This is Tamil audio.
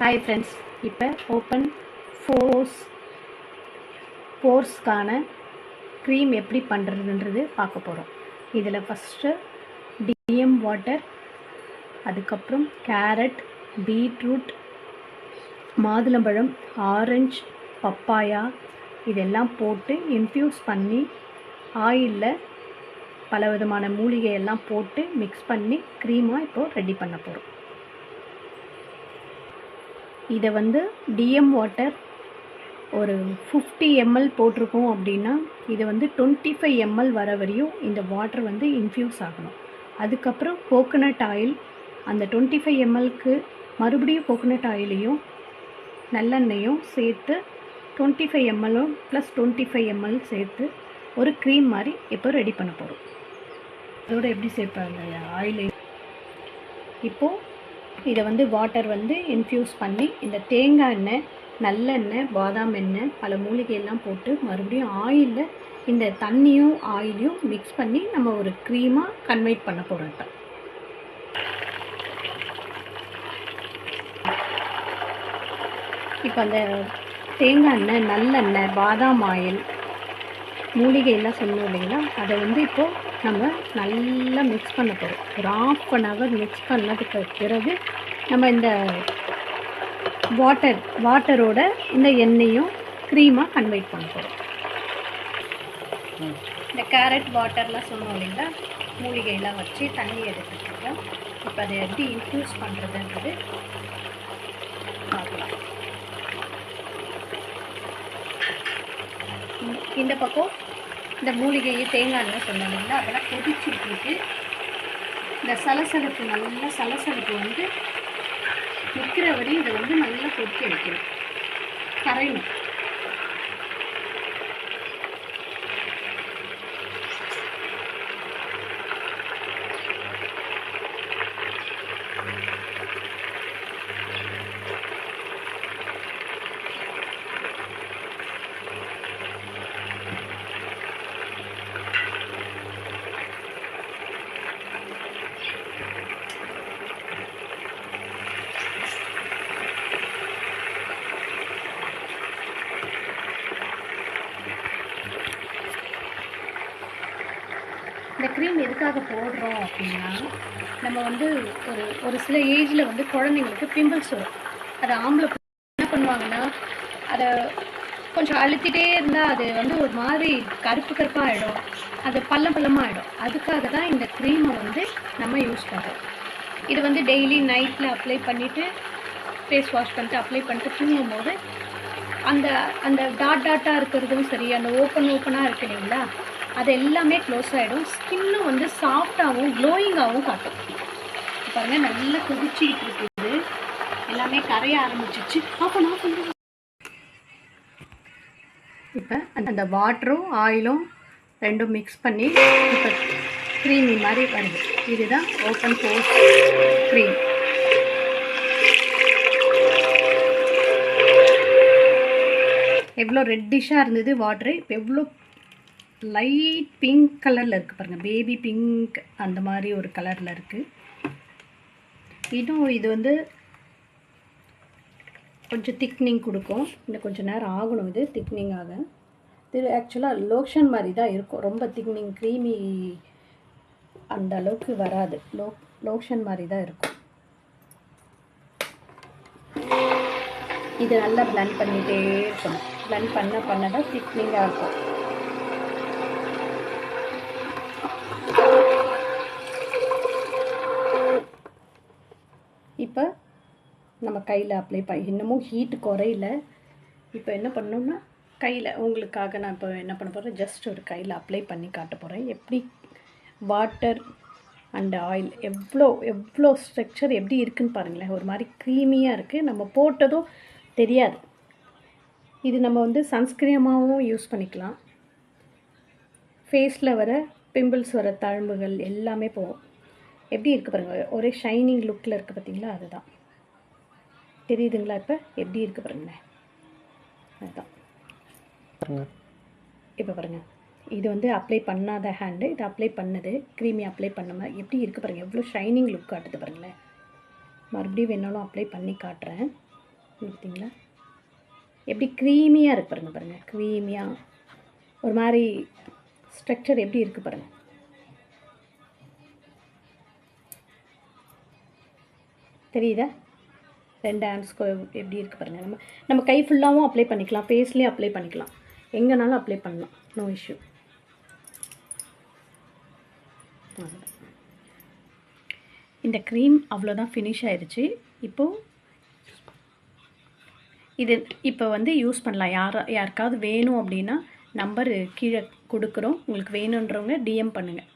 ஹாய் ஃப்ரெண்ட்ஸ், இப்போ ஓப்பன் போர்ஸ்க்கான க்ரீம் எப்படி பண்ணுறதுன்றது பார்க்க போகிறோம். இதில் ஃபஸ்ட்டு டிஎம் வாட்டர், அதுக்கப்புறம் கேரட், பீட்ரூட், மாதுளம்பழம், ஆரஞ்சு, பப்பாயா இதெல்லாம் போட்டு இன்ஃப்யூஸ் பண்ணி ஆயிலில் பல விதமான மூலிகையெல்லாம் போட்டு மிக்ஸ் பண்ணி க்ரீமாக இப்போது ரெடி பண்ண போகிறோம். இதை டிஎம் வாட்டர் ஒரு 50 ml போட்டிருக்கோம் அப்படின்னா இது 25 ml வர வரையும் இந்த வாட்டர் இன்ஃப்யூஸ் ஆகணும். அதுக்கப்புறம் கோகோனட் ஆயில், அந்த 25 mlக்கு மறுபடியும் கோகோனட் ஆயிலையும் நல்லெண்ணெயும் சேர்த்து 25 ml + 25 ml சேர்த்து ஒரு க்ரீம் மாதிரி இப்போ ரெடி பண்ண போகிறோம். அதோடு எப்படி சேர்ப்பாங்க ஆயில். இப்போது இதை வாட்டர் இன்ஃப்யூஸ் பண்ணி இந்த தேங்காய் எண்ணெய், நல்லெண்ணெய், பாதாம் எண்ணெய், பல மூலிகையெல்லாம் போட்டு மறுபடியும் ஆயிலில் இந்த தண்ணியும் ஆயிலையும் மிக்ஸ் பண்ணி நம்ம ஒரு க்ரீமாக கன்வெர்ட் பண்ண போகிறோம். இப்போ அந்த தேங்காய் எண்ணெய், நல்லெண்ணெய், பாதாம் ஆயில், மூலிகையெல்லாம் சொன்னோம் இல்லைங்களா, அதை இப்போது நம்ம நல்லா மிக்ஸ் பண்ண போகிறோம். ஒரு 1/2 an hour மிக்ஸ் பண்ணதுக்கு பிறகு நம்ம இந்த வாட்டரோட இந்த எண்ணெயும் க்ரீமாக கன்வெர்ட் பண்ண போகிறோம். இந்த கேரட் வாட்டர்லாம் சொன்னோம் இல்லைங்களா, மூலிகையெல்லாம் வச்சு தண்ணி எடுத்துக்கிட்டோம். இப்போ அதை எப்படி இன்ஃப்யூஸ் பண்ணுறதுன்றது பார்க்கலாம். இந்த பக்கம் இந்த மூலிகையை தேங்காய் சொன்னோம் இல்லைங்களா, அதெல்லாம் கொதிச்சுட்டு இந்த சலசலப்பு நல்லா சலசலப்பு நிற்கிற வரையும் இதை நல்லா கொதிக்க வைக்கணும், கரையணும். இந்த க்ரீம் எதுக்காக போடுறோம் அப்படின்னா, நம்ம ஒரு சில ஏஜில் குழந்தைங்களுக்கு பிம்பிள்ஸ் வரும். அது ஆம்பளை என்ன பண்ணுவாங்கன்னா, அதை கொஞ்சம் அழுத்திட்டே இருந்தால் அது ஒரு மாதிரி கருப்பாக ஆகிடும், அது பள்ளமாக ஆகிடும். அதுக்காக தான் இந்த க்ரீமை நம்ம யூஸ் பண்ணுறோம். இது டெய்லி நைட்டில் அப்ளை பண்ணிவிட்டு ஃபேஸ் வாஷ் பண்ணிட்டு அப்ளை பண்ணிட்டு தூங்கும்போது அந்த அந்த டாட்டாக இருக்கிறதும் சரி, அந்த ஓப்பனாக இருக்கு இல்லைங்களா, அது எல்லாமே க்ளோஸ் ஆகிடும். ஸ்கின்னும் சாஃப்டாகவும் க்ளோயிங்காகவும் காட்டும். பாருங்கள், நல்லா கொதிச்சிக்கிட்டு இருக்குது, எல்லாமே கரைய ஆரம்பிச்சிச்சு. இப்போ அந்த வாட்டரும் ஆயிலும் ரெண்டும் மிக்ஸ் பண்ணி இப்போ க்ரீமி மாதிரி வருது. இதுதான் ஓப்பன் போர்ஸ் க்ரீம். எவ்வளோ ரெட்டிஷாக இருந்தது வாட்ரு, இப்போ எவ்வளோ லைட் பிங்க் கலரில் இருக்குது பாருங்கள். பேபி பிங்க் அந்த மாதிரி ஒரு கலரில் இருக்குது. இன்னும் இது கொஞ்சம் திக்னிங் கொடுக்கும். இன்னும் கொஞ்சம் நேரம் ஆகணும் இது திக்னிங் ஆக. இது ஆக்சுவலாக லோஷன் மாதிரி தான் இருக்கும். ரொம்ப திக்னிங் க்ரீமி அந்த அளவுக்கு வராது. லோஷன் மாதிரி தான் இருக்கும். இது நல்லா பிளெண்ட் பண்ணிகிட்டே இருக்கணும். பிளெண்ட் பண்ண தான் திக்னிங்காக இருக்கும். இப்போ நம்ம கையில் அப்ளை பண்ணி இன்னமும் ஹீட்டு குறையில. இப்போ என்ன பண்ணோம்னா கையில் உங்களுக்காக நான் இப்போ என்ன பண்ண போகிறேன், ஜஸ்ட் ஒரு கையில் அப்ளை பண்ணி காட்ட போகிறேன். எப்படி வாட்டர் அண்ட் ஆயில் எவ்வளோ ஸ்ட்ரக்சர் எப்படி இருக்குதுன்னு பாருங்களேன். ஒரு மாதிரி க்ரீமியாக இருக்குது. நம்ம போட்டதும் தெரியாது. இது நம்ம சன்ஸ்க்ரீமாகவும் யூஸ் பண்ணிக்கலாம். ஃபேஸில் வர பிம்பிள்ஸ் வர தழும்புகள் எல்லாமே போகும். எப்படி இருக்குது பாருங்கள், ஒரே ஷைனிங் லுக்கில் இருக்குது பார்த்தீங்களா, அதுதான் தெரியுதுங்களா? இப்போ எப்படி இருக்குது பாருங்களேன், அதுதான். இப்போ பாருங்கள், இது அப்ளை பண்ணாத ஹேண்டு, இது அப்ளை பண்ணது க்ரீமி அப்ளை பண்ண மாதிரி எப்படி இருக்குது பாருங்கள். எவ்வளோ ஷைனிங் லுக் காட்டுது பாருங்களேன். மறுபடியும் வேணாலும் அப்ளை பண்ணி காட்டுறேன். பார்த்தீங்களா எப்படி க்ரீமியாக இருக்கு பாருங்கள் க்ரீமியாக ஒரு மாதிரி ஸ்ட்ரக்சர் எப்படி இருக்குது பாருங்கள். தெரியுதா 2 ஹேண்ட்ஸ்க்கு எப்படி இருக்குது பாருங்கள். நம்ம கை ஃபுல்லாகவும் அப்ளை பண்ணிக்கலாம், ஃபேஸ்லேயும் அப்ளை பண்ணிக்கலாம், எங்கேனாலும் அப்ளை பண்ணலாம், நோ இஷ்யூ. இந்த க்ரீம் அவ்வளோதான் ஃபினிஷ் ஆயிடுச்சு. இப்போ வந்து யூஸ் பண்ணலாம். யாருக்காவது வேணும் அப்படின்னா நம்பர் கீழே கொடுக்குறோம், உங்களுக்கு வேணுன்றவங்க டிஎம் பண்ணுங்கள்.